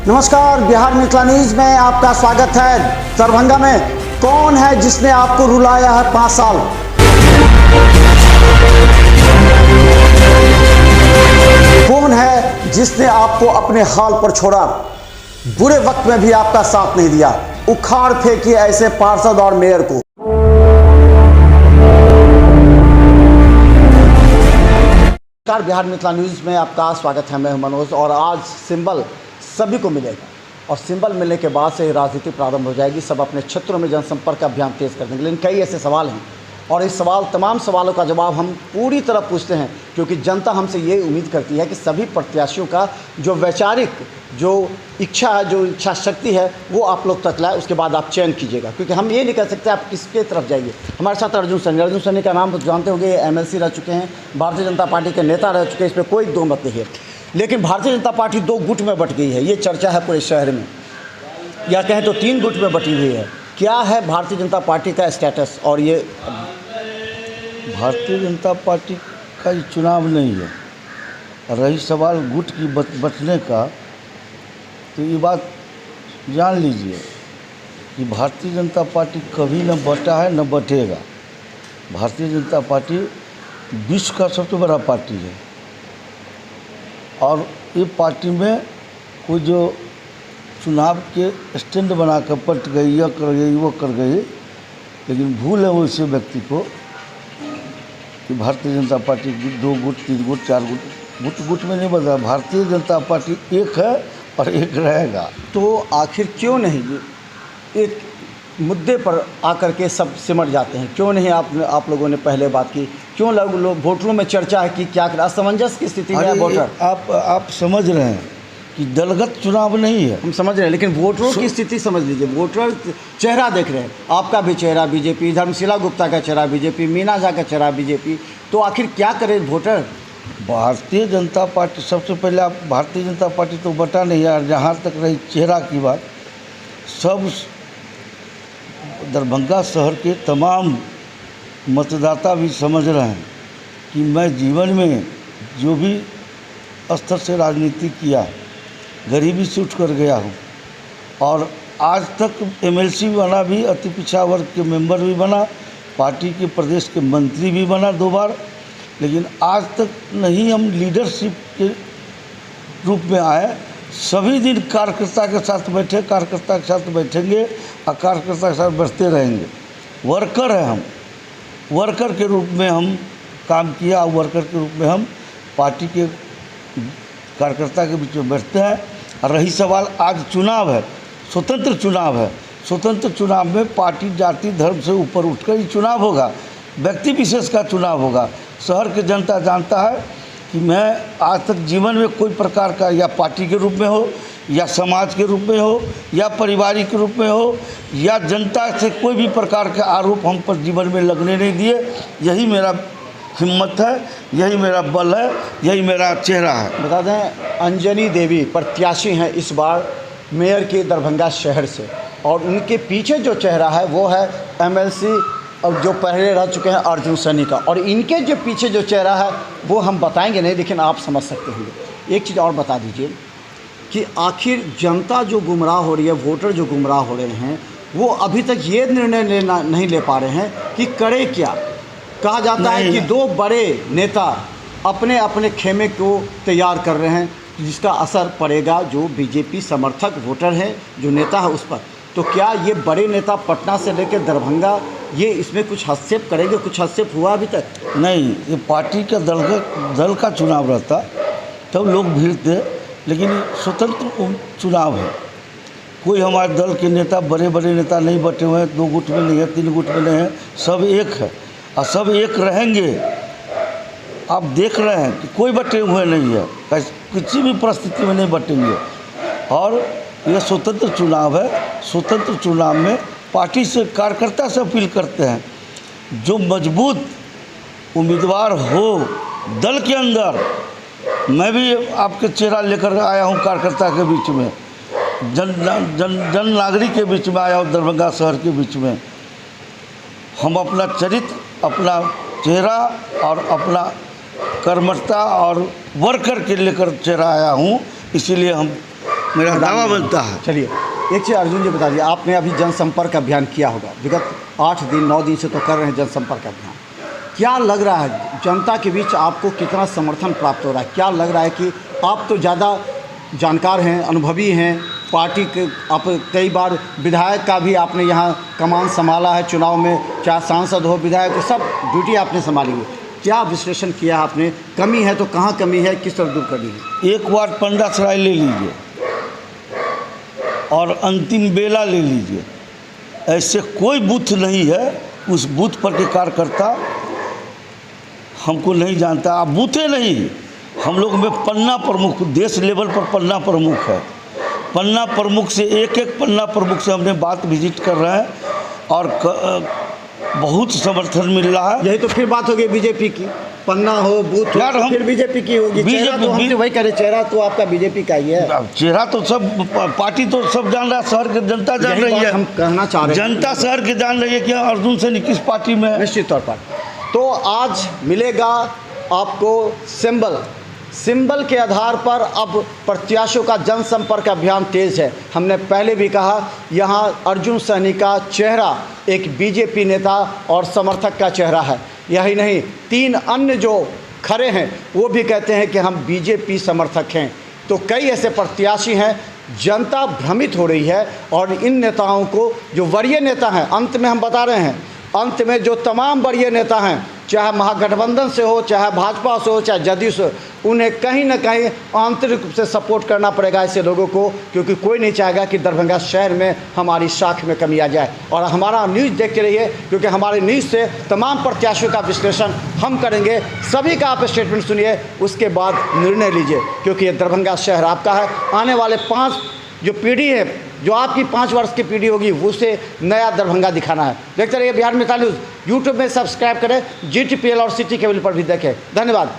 नमस्कार, बिहार मिथिला न्यूज में आपका स्वागत है। दरभंगा में कौन है जिसने आपको रुलाया है 5 साल? कौन है जिसने आपको अपने हाल पर छोड़ा? बुरे वक्त में भी आपका साथ नहीं दिया। उखाड़ फेंकिए ऐसे पार्षद और मेयर को। नमस्कार, बिहार मिथिला न्यूज में आपका स्वागत है। मैं हूं मनोज और आज सिंबल सभी को मिलेगा और सिंबल मिलने के बाद से राजनीति प्रारंभ हो जाएगी। सब अपने क्षेत्रों में जनसंपर्क अभियान तेज कर देंगे। लेकिन कई ऐसे सवाल हैं और इस तमाम सवालों का जवाब हम पूरी तरह पूछते हैं, क्योंकि जनता हमसे ये उम्मीद करती है कि सभी प्रत्याशियों का जो वैचारिक जो इच्छा है, जो इच्छा शक्ति है, वो आप लोग तक लाए। उसके बाद आप चयन कीजिएगा, क्योंकि हम ये नहीं कह सकते आप किसके तरफ जाइए। हमारे साथ अर्जुन सैनी का नाम जानते होंगे, एमएलसी रह चुके हैं, भारतीय जनता पार्टी के नेता रह चुके हैं, इसमें कोई दो मत नहीं है। लेकिन भारतीय जनता पार्टी 2 गुट में बट गई है, ये चर्चा है पूरे शहर में, या कहें तो 3 गुट में बटी हुई है। क्या है भारतीय जनता पार्टी का स्टेटस? और ये भारतीय जनता पार्टी का ये चुनाव नहीं है। रही सवाल गुट की बटने का, तो ये बात जान लीजिए कि भारतीय जनता पार्टी कभी न बटा है न बटेगा। भारतीय जनता पार्टी विश्व का सबसे बड़ा पार्टी है और ये पार्टी में कोई जो चुनाव के स्टैंड बनाकर पट गई, यह कर गई, वो कर गई, लेकिन भूल है वैसे व्यक्ति को कि भारतीय जनता पार्टी 2 गुट, 3 गुट, 4 गुट में नहीं बदला। भारतीय जनता पार्टी एक है और एक रहेगा। तो आखिर क्यों नहीं एक मुद्दे पर आकर के सब सिमट जाते हैं? क्यों नहीं आप लोगों ने पहले बात की? क्यों लोग वोटरों में चर्चा है कि क्या असमंजस की स्थिति में है वोटर? आप समझ रहे हैं कि दलगत चुनाव नहीं है। हम समझ रहे हैं, लेकिन वोटरों की स्थिति समझ लीजिए। वोटर चेहरा देख रहे हैं, आपका भी चेहरा बीजेपी, धर्मशिला गुप्ता का चेहरा बीजेपी, मीना झा का चेहरा बीजेपी। तो आखिर क्या करे वोटर? भारतीय जनता पार्टी सबसे पहले आप भारतीय जनता पार्टी तो बटा नहीं है। जहाँ तक रही चेहरा की बात, सब दरभंगा शहर के तमाम मतदाता भी समझ रहे हैं कि मैं जीवन में जो भी स्तर से राजनीति किया, गरीबी से उठ कर गया हूँ और आज तक एमएलसी बना भी, अति पिछड़ा वर्ग के मेंबर भी बना, पार्टी के प्रदेश के मंत्री भी बना 2 बार, लेकिन आज तक नहीं हम लीडरशिप के रूप में आए। सभी दिन कार्यकर्ता के साथ बैठे, कार्यकर्ता के साथ बैठेंगे और कार्यकर्ता के साथ बैठते रहेंगे। वर्कर हैं हम, वर्कर के रूप में हम काम किया, वर्कर के रूप में हम पार्टी के कार्यकर्ता के बीच में बैठते हैं। और रही सवाल आज चुनाव है, स्वतंत्र चुनाव है। स्वतंत्र चुनाव में पार्टी जाति धर्म से ऊपर उठकर ही चुनाव होगा, व्यक्ति विशेष का चुनाव होगा। शहर की जनता जानता है कि मैं आज तक जीवन में कोई प्रकार का, या पार्टी के रूप में हो, या समाज के रूप में हो, या पारिवारिक के रूप में हो, या जनता से कोई भी प्रकार के आरोप हम पर जीवन में लगने नहीं दिए। यही मेरा हिम्मत है, यही मेरा बल है, यही मेरा चेहरा है। बता दें, अंजनी देवी प्रत्याशी हैं इस बार मेयर के दरभंगा शहर से, और उनके पीछे जो चेहरा है वो है एमएलसी और जो पहले रह चुके हैं अर्जुन सैनी का। और इनके जो पीछे जो चेहरा है वो हम बताएंगे नहीं, लेकिन आप समझ सकते होंगे। एक चीज़ और बता दीजिए कि आखिर जनता जो गुमराह हो रही है, वोटर जो गुमराह हो रहे हैं, वो अभी तक ये निर्णय नहीं ले पा रहे हैं कि करे क्या। कहा जाता है कि 2 बड़े नेता अपने अपने खेमे को तैयार कर रहे हैं, जिसका असर पड़ेगा जो बीजेपी समर्थक वोटर है, जो नेता है, उस पर। तो क्या ये बड़े नेता पटना से लेकर दरभंगा ये इसमें कुछ हस्तक्षेप करेंगे? कुछ हस्तक्षेप हुआ अभी तक? नहीं, ये पार्टी का दल का चुनाव रहता तब लोग भीड़ थे, लेकिन ये स्वतंत्र चुनाव है। कोई हमारे दल के नेता, बड़े बड़े नेता नहीं बटे हुए हैं, 2 गुट में नहीं है, 3 गुट में नहीं है, सब एक है और सब एक रहेंगे। आप देख रहे हैं कि कोई बटे हुए नहीं है, किसी भी परिस्थिति में नहीं बटेंगे। और यह स्वतंत्र चुनाव है। स्वतंत्र चुनाव में पार्टी से, कार्यकर्ता से अपील करते हैं, जो मजबूत उम्मीदवार हो दल के अंदर। मैं भी आपके चेहरा लेकर आया हूं कार्यकर्ता के बीच में, जन नागरिक के बीच में आया हूं, दरभंगा शहर के बीच में। हम अपना चरित्र, अपना चेहरा और अपना कर्मठता और वर्कर के लेकर चेहरा आया हूँ। इसीलिए हम मेरा दावा बनता है। चलिए एक चीज़ अर्जुन जी बता दिए, आपने अभी जनसंपर्क अभियान किया होगा, विगत 8 दिन 9 दिन से तो कर रहे हैं जनसंपर्क अभियान। क्या लग रहा है जनता के बीच आपको कितना समर्थन प्राप्त हो रहा है? क्या लग रहा है कि आप तो ज़्यादा जानकार हैं, अनुभवी हैं, पार्टी के आप कई बार विधायक का भी आपने यहाँ कमान संभाला है चुनाव में, चाहे सांसद हो विधायक हो, सब ड्यूटी आपने संभाली है। क्या विश्लेषण किया आपने? कमी है तो कहाँ कमी है, किस तरह दूर करनी है? एक वार्ड पंडासराय ले लीजिए और अंतिम बेला ले लीजिए, ऐसे कोई बूथ नहीं है उस बूथ पर के कार्यकर्ता हमको नहीं जानता। आप बूथे नहीं, हम लोग में पन्ना प्रमुख, देश लेवल पर पन्ना प्रमुख है। पन्ना प्रमुख से एक पन्ना प्रमुख से हमने बात विजिट कर रहे हैं और बहुत समर्थन मिल रहा है। यही तो फिर बात होगी बीजेपी की, पन्ना हो बूथ हो, यार हम फिर बीजेपी की होगी। चेहरा तो हमसे वही करे, चेहरा तो आपका बीजेपी का ही है। चेहरा तो सब पार्टी तो सब जान रहा है, शहर की जनता जान रही है। हम कहना चाह रहे हैं जनता शहर की जान रही है कि अर्जुन सैनी किस पार्टी में है। निश्चित तौर पर। तो आज मिलेगा आपको सिंबल के आधार पर अब प्रत्याशियों का जनसंपर्क अभियान तेज है। हमने पहले भी कहा यहाँ अर्जुन सैनी का चेहरा एक बीजेपी नेता और समर्थक का चेहरा है। यही नहीं, 3 अन्य जो खड़े हैं वो भी कहते हैं कि हम बीजेपी समर्थक हैं। तो कई ऐसे प्रत्याशी हैं, जनता भ्रमित हो रही है और इन नेताओं को, जो वरीय नेता हैं, अंत में हम बता रहे हैं, अंत में जो तमाम वरीय नेता हैं, चाहे महागठबंधन से हो, चाहे भाजपा से हो, चाहे जदयू से, उन्हें कहीं ना कहीं आंतरिक रूप से सपोर्ट करना पड़ेगा ऐसे लोगों को, क्योंकि कोई नहीं चाहेगा कि दरभंगा शहर में हमारी साख में कमी आ जाए। और हमारा न्यूज़ देखते रहिए, क्योंकि हमारे न्यूज़ से तमाम प्रत्याशियों का विश्लेषण हम करेंगे। सभी का आप स्टेटमेंट सुनिए, उसके बाद निर्णय लीजिए, क्योंकि ये दरभंगा शहर आपका है। आने वाले 5 जो पीढ़ी है, जो आपकी 5 वर्ष की पीढ़ी होगी, उसे नया दरभंगा दिखाना है। देखते रहिए बिहार मिसाल न्यूज़। यूट्यूब में सब्सक्राइब करें, GTPL और सिटी केबल पर भी देखें। धन्यवाद।